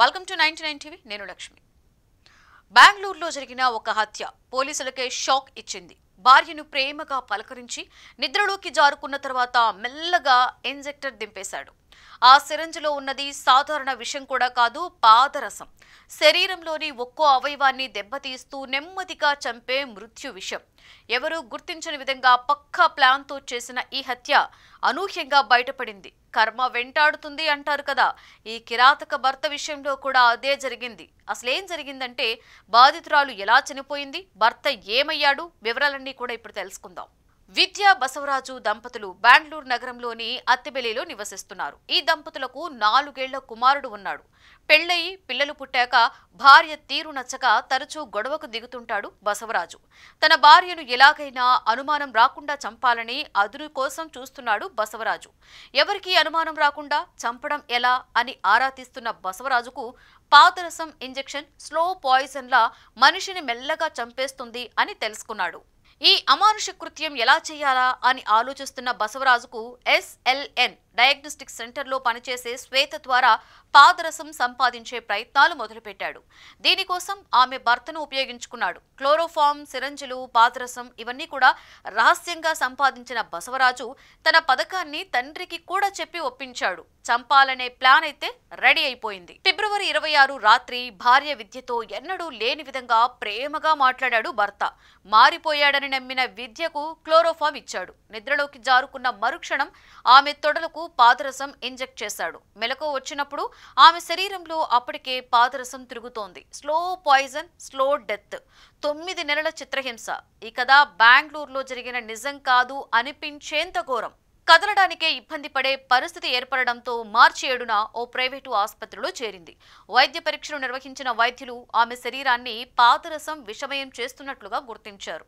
Welcome to 99 TV. నేను లక్ష్మి. బెంగళూరులో జరిగిన ఒక హత్య పోలీసులకే షాక్ ఇచ్చింది. భార్యను ప్రేమగా పలకరించి నిద్రలోకి జారుకున్న తర్వాత మెల్లగా ఇంజెక్టర్ దింపేశాడు. ఆ సిరంజిలో ఉన్నది సాధారణ విషం కూడా కాదు, పాదరసం. శరీరంలోని ఒక్కో అవయవాన్ని దెబ్బతీస్తూ నెమ్మదిగా చంపే మృత్యు విషం. ఎవరూ గుర్తించని విధంగా పక్కా ప్లాన్తో చేసిన ఈ హత్య అనూహ్యంగా బయటపడింది. కర్మ వెంటాడుతుంది అంటారు కదా, ఈ కిరాతక భర్త విషయంలో కూడా అదే జరిగింది. అసలేం జరిగిందంటే, బాధితురాలు ఎలా చనిపోయింది, భర్త ఏమయ్యాడు, వివరాలన్నీ కూడా ఇప్పుడు తెలుసుకుందాం. విద్యా బసవరాజు దంపతులు బెంగళూరు నగరంలోని అత్తిబెల్లిలో నివసిస్తున్నారు. ఈ దంపతులకు 4 ఏళ్ల కుమారుడు ఉన్నాడు. పెళ్లయి పిల్లలు పుట్టాక భార్య తీరు నచ్చక తరచూ గొడవకు దిగుతుంటాడు బసవరాజు. తన భార్యను ఎలాగైనా అనుమానం రాకుండా చంపాలని అదును కోసం చూస్తున్నాడు బసవరాజు. ఎవరికీ అనుమానం రాకుండా చంపడం ఎలా అని ఆరా తీస్తున్న బసవరాజుకు పాదరసం ఇంజెక్షన్ స్లో పాయిజన్ లా మనిషిని మెల్లగా చంపేస్తుంది అని తెలుసుకున్నాడు. ఈ అమానుష కృత్యం ఎలా చేయాలా అని ఆలోచిస్తున్న బసవరాజుకు SLN డయాగ్నోస్టిక్ సెంటర్లో పనిచేసే శ్వేత ద్వారా పాదరసం సంపాదించే ప్రయత్నాలు మొదలుపెట్టాడు. దీనికోసం ఆమె భర్తను ఉపయోగించుకున్నాడు. క్లోరోఫామ్, సిరంజిలు, పాదరసం ఇవన్నీ కూడా రహస్యంగా సంపాదించిన బసవరాజు తన పథకాన్ని తండ్రికి కూడా చెప్పి ఒప్పించాడు. చంపాలనే ప్లాన్ అయితే రెడీ అయిపోయింది. ఫిబ్రవరి 26 రాత్రి భార్య విద్యతో ఎన్నడూ లేని విధంగా ప్రేమగా మాట్లాడాడు భర్త. మారిపోయాడని నమ్మిన విద్యకు క్లోరోఫామ్ ఇచ్చాడు. నిద్రలోకి జారుకున్న మరుక్షణం ఆమె తొడలకు పాదరసం ఇంజెక్ట్ చేశాడు. మెలకువ వచ్చినప్పుడు ఆమె శరీరంలో అప్పటికే పాదరసం తిరుగుతోంది. Slow poison, slow death. 9 నెలల చిత్రహింస. ఈ కథ బెంగళూరులో జరిగిన నిజం కాదు అనిపించేంత ఘోరం. కదలడానికే ఇబ్బంది పడే పరిస్థితి ఏర్పడడంతో మార్చి 7న ఓ ప్రైవేటు ఆసుపత్రిలో చేరింది. వైద్య పరీక్షలు నిర్వహించిన వైద్యులు ఆమె శరీరాన్ని పాదరసం విషమయం చేస్తున్నట్లుగా గుర్తించారు.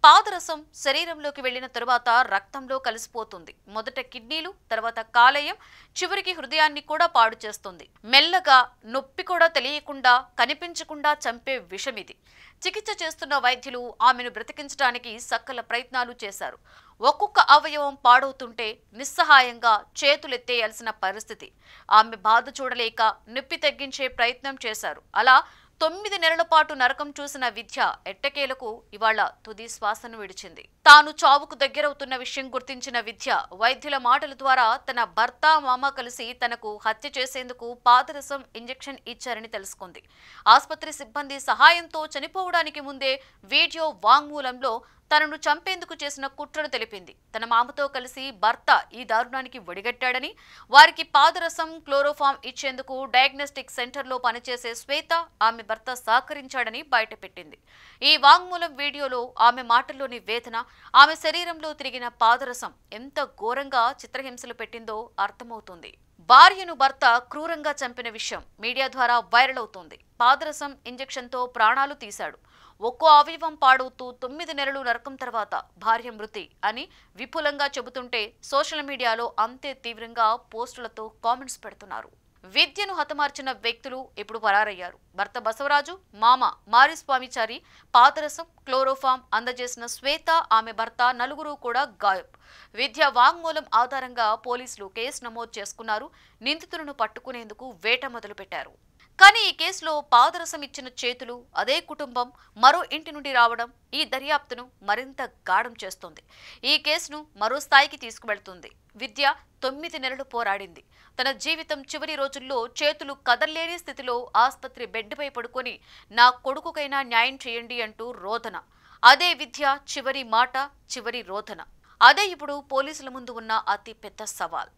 పాదరసం శరీరంలోకి వెళ్లిన తరువాత రక్తంలో కలిసిపోతుంది. మొదట కిడ్నీలు, తర్వాత కాలేయం, చివరికి హృదయాన్ని కూడా పాడు చేస్తుంది. మెల్లగా నొప్పి కూడా తెలియకుండా, కనిపించకుండా చంపే విషమిది. చికిత్స చేస్తున్న వైద్యులు ఆమెను బ్రతికించడానికి సకల ప్రయత్నాలు చేశారు. ఒక్కొక్క అవయవం పాడవుతుంటే నిస్సహాయంగా చేతులెత్తేయాల్సిన పరిస్థితి. ఆమె బాధ చూడలేక నొప్పి తగ్గించే ప్రయత్నం చేశారు. అలా 9 నెలల పాటు నరకం చూసిన విద్య ఎట్టకేలకు ఇవాళ తుది శ్వాసను విడిచింది. తాను చావుకు దగ్గరవుతున్న విషయం గుర్తించిన విద్య వైద్యుల మాటల ద్వారా తన భర్త, మామ కలిసి తనకు హత్య చేసేందుకు పాదరసం ఇంజెక్షన్ ఇచ్చారని తెలుసుకుంది. ఆసుపత్రి సిబ్బంది సహాయంతో చనిపోవడానికి ముందే వీడియో వాంగ్మూలంలో తనను చంపేందుకు చేసిన కుట్రను తెలిపింది. తన మామతో కలిసి భర్త ఈ దారుణానికి ఒడిగట్టాడని, వారికి పాదరసం, క్లోరోఫామ్ ఇచ్చేందుకు డయాగ్నోస్టిక్ సెంటర్లో పనిచేసే శ్వేత, ఆమె భర్త సహకరించాడని బయటపెట్టింది. ఈ వాంగ్మూలం వీడియోలో ఆమె మాటల్లోని వేదన, ఆమె శరీరంలో తిరిగిన పాదరసం ఎంత ఘోరంగా చిత్రహింసలు పెట్టిందో అర్థమవుతుంది. భార్యను భర్త క్రూరంగా చంపిన విషయం మీడియా ద్వారా వైరల్ అవుతోంది. పాదరసం ఇంజెక్షన్తో ప్రాణాలు తీశాడు. ఒక్కో అవయవం పాడవుతూ 9 నెలలు నరకం తర్వాత భార్య మృతి అని విపులంగా చెబుతుంటే సోషల్ మీడియాలో అంతే తీవ్రంగా పోస్టులతో కామెంట్స్ పెడుతున్నారు. విద్యను హతమార్చిన వ్యక్తులు ఇప్పుడు పరారయ్యారు. భర్త బసవరాజు, మామ మారిస్వామిచారి పాదరసం, క్లోరోఫామ్ అందజేసిన శ్వేత, ఆమె భర్త నలుగురు కూడా గాయబ్. విద్య వాంగ్మూలం ఆధారంగా పోలీసులు కేసు నమోదు చేసుకున్నారు. నిందితులను పట్టుకునేందుకు వేట మొదలుపెట్టారు. కానీ ఈ కేసులో పాదరసం ఇచ్చిన చేతులు, అదే కుటుంబం మరో ఇంటి నుండి రావడం ఈ దర్యాప్తును మరింత గాఢం చేస్తుంది. ఈ కేసును మరో స్థాయికి తీసుకువెళ్తుంది. విద్య 9 నెలలు పోరాడింది. తన జీవితం చివరి రోజుల్లో చేతులు కదల్లేని స్థితిలో ఆసుపత్రి బెడ్పై పడుకొని నా కొడుకుకైనా న్యాయం చేయండి అంటూ రోదన. అదే విద్య చివరి మాట, చివరి రోదన. అదే ఇప్పుడు పోలీసుల ముందు ఉన్న అతి పెద్ద సవాల్.